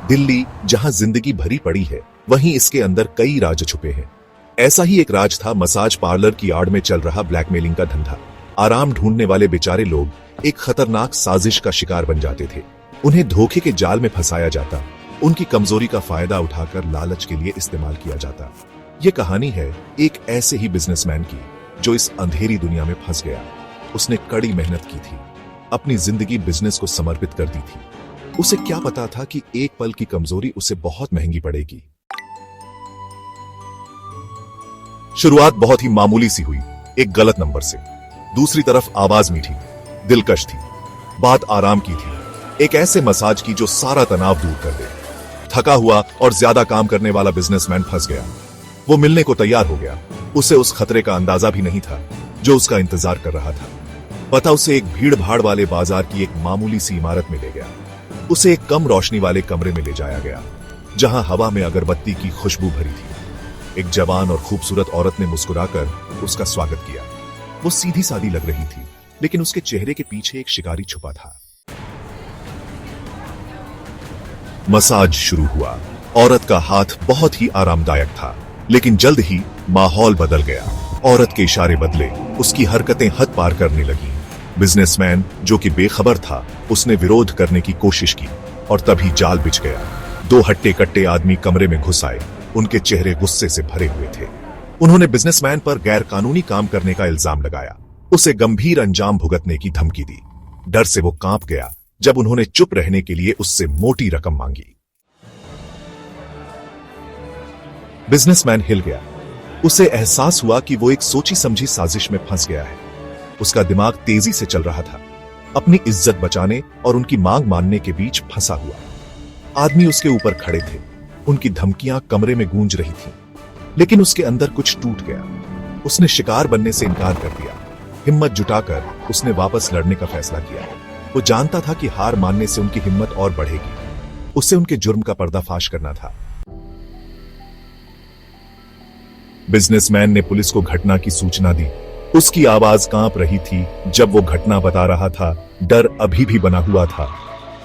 दिल्ली जहां जिंदगी भरी पड़ी है, वहीं इसके अंदर कई राज छुपे हैं। ऐसा ही एक राज था मसाज पार्लर की आड़ में चल रहा ब्लैकमेलिंग का धंधा। आराम ढूंढने वाले बेचारे लोग एक खतरनाक साजिश का शिकार बन जाते थे। उन्हें धोखे के जाल में फंसाया जाता, उनकी कमजोरी का फायदा उठाकर लालच के लिए इस्तेमाल किया जाता। ये कहानी है एक ऐसे ही बिजनेसमैन की जो इस अंधेरी दुनिया में फंस गया। उसने कड़ी मेहनत की थी, अपनी जिंदगी बिजनेस को समर्पित कर दी थी। उसे क्या पता था कि एक पल की कमजोरी उसे बहुत महंगी पड़ेगी। शुरुआत बहुत ही मामूली सी हुई, एक गलत नंबर से। दूसरी तरफ आवाज मीठी, दिलकश थी। बात आराम की थी, एक ऐसे मसाज की जो सारा तनाव दूर कर दे। थका हुआ और ज्यादा काम करने वाला बिजनेसमैन फंस गया। वो मिलने को तैयार हो गया। उसे उस खतरे का अंदाजा भी नहीं था जो उसका इंतजार कर रहा था। पता उसे एक भीड़ भाड़ वाले बाजार की एक मामूली सी इमारत में ले गया। उसे एक कम रोशनी वाले कमरे में ले जाया गया, जहां हवा में अगरबत्ती की खुशबू भरी थी। एक जवान और खूबसूरत औरत ने मुस्कुराकर उसका स्वागत किया। वो सीधी सादी लग रही थी, लेकिन उसके चेहरे के पीछे एक शिकारी छुपा था। मसाज शुरू हुआ। औरत का हाथ बहुत ही आरामदायक था, लेकिन जल्द ही माहौल बदल गया। औरत के इशारे बदले, उसकी हरकतें हद पार करने लगी। बिजनेसमैन जो कि बेखबर था, उसने विरोध करने की कोशिश की और तभी जाल बिछ गया। दो हट्टे कट्टे आदमी कमरे में घुस आए। उनके चेहरे गुस्से से भरे हुए थे। उन्होंने बिजनेसमैन पर गैर कानूनी काम करने का इल्जाम लगाया, उसे गंभीर अंजाम भुगतने की धमकी दी। डर से वो कांप गया जब उन्होंने चुप रहने के लिए उससे मोटी रकम मांगी। बिजनेसमैन हिल गया। उसे एहसास हुआ कि वो एक सोची समझी साजिश में फंस गया है। उसका दिमाग तेजी से चल रहा था, अपनी इज्जत बचाने और उनकी मांग मानने के बीच फंसा हुआ। आदमी उसके ऊपर खड़े थे, उनकी धमकियां कमरे में गूंज रही थीं, लेकिन उसके अंदर कुछ टूट गया। उसने शिकार बनने से इनकार कर दिया। हिम्मत जुटाकर उसने वापस लड़ने का फैसला किया। वो जानता था कि हार मानने से उनकी हिम्मत और बढ़ेगी। उसे उनके जुर्म का पर्दाफाश करना था। बिजनेसमैन ने पुलिस को घटना की सूचना दी। उसकी आवाज कांप रही थी जब वो घटना बता रहा था। डर अभी भी बना हुआ था।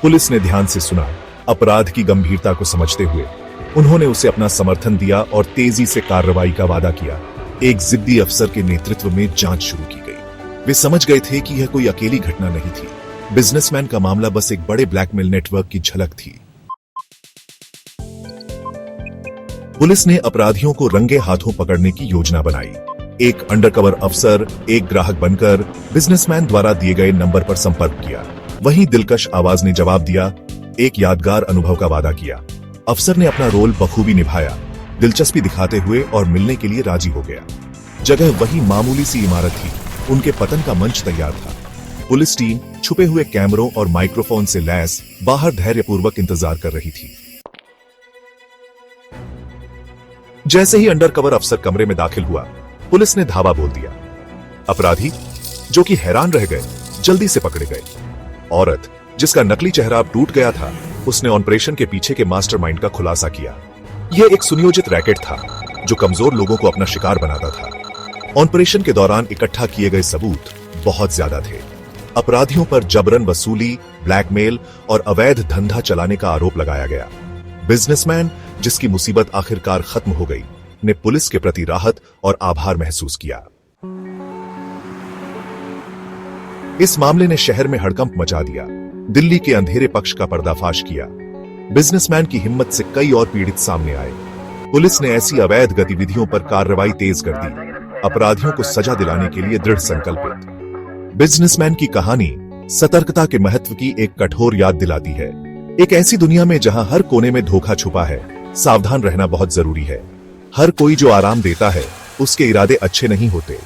पुलिस ने ध्यान से सुना, अपराध की गंभीरता को समझते हुए उन्होंने उसे अपना समर्थन दिया और तेजी से कार्रवाई का वादा किया। एक जिद्दी अफसर के नेतृत्व में जांच शुरू की गई। वे समझ गए थे कि यह कोई अकेली घटना नहीं थी। बिजनेसमैन का मामला बस एक बड़े ब्लैकमेल नेटवर्क की झलक थी। पुलिस ने अपराधियों को रंगे हाथों पकड़ने की योजना बनाई। एक अंडरकवर अफसर एक ग्राहक बनकर बिजनेसमैन द्वारा दिए गए नंबर पर संपर्क किया। वहीं दिलकश आवाज ने जवाब दिया, एक यादगार अनुभव का वादा किया। अफसर ने अपना रोल बखूबी निभाया, दिलचस्पी दिखाते हुए और मिलने के लिए राजी हो गया। जगह वही मामूली सी इमारत थी। उनके पतन का मंच तैयार था। पुलिस टीम छुपे हुए कैमरों और माइक्रोफोन से लैस बाहर धैर्यपूर्वक इंतजार कर रही थी। जैसे ही अंडरकवर अफसर कमरे में दाखिल हुआ, पुलिस ने धावा बोल दिया। अपराधी, जो कि हैरान रह गए, जल्दी से पकड़े गए। औरत, जिसका नकली चेहरा अब टूट गया था, उसने ऑपरेशन के पीछे के मास्टरमाइंड का खुलासा किया। यह एक सुनियोजित रैकेट था जो कमजोर लोगों को अपना शिकार बनाता था। ऑपरेशन के दौरान इकट्ठा किए गए सबूत बहुत ज्यादा थे। अपराधियों पर जबरन वसूली, ब्लैकमेल और अवैध धंधा चलाने का आरोप लगाया गया। बिजनेसमैन, जिसकी मुसीबत आखिरकार खत्म हो गई, ने पुलिस के प्रति राहत और आभार महसूस किया। इस मामले ने शहर में हड़कंप मचा दिया। दिल्ली के अंधेरे पक्ष का पर्दाफाश किया। बिजनेसमैन की हिम्मत से कई और पीड़ित सामने आए। पुलिस ने ऐसी अवैध गतिविधियों पर कार्रवाई तेज कर दी, अपराधियों को सजा दिलाने के लिए दृढ़ संकल्पित। बिजनेसमैन की कहानी सतर्कता के महत्व की एक कठोर याद दिलाती है। एक ऐसी दुनिया में जहां हर कोने में धोखा छुपा है, सावधान रहना बहुत जरूरी है। हर कोई जो आराम देता है, उसके इरादे अच्छे नहीं होते।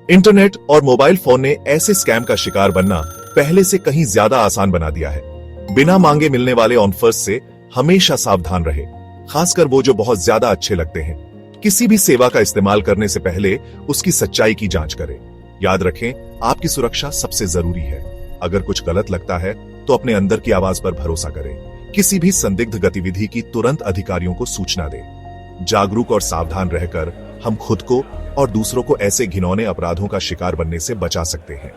इंटरनेट और मोबाइल फोन ने ऐसे स्कैम का शिकार बनना पहले से कहीं ज्यादा आसान बना दिया है। बिना मांगे मिलने वाले ऑफर्स से हमेशा सावधान रहे, खासकर वो जो बहुत ज्यादा अच्छे लगते हैं। किसी भी सेवा का इस्तेमाल करने से पहले उसकी सच्चाई की जांच करें। याद रखें, आपकी सुरक्षा सबसे जरूरी है। अगर कुछ गलत लगता है तो अपने अंदर की आवाज पर भरोसा करें। किसी भी संदिग्ध गतिविधि की तुरंत अधिकारियों को सूचना दें। जागरूक और सावधान रहकर हम खुद को और दूसरों को ऐसे घिनौने अपराधों का शिकार बनने से बचा सकते हैं।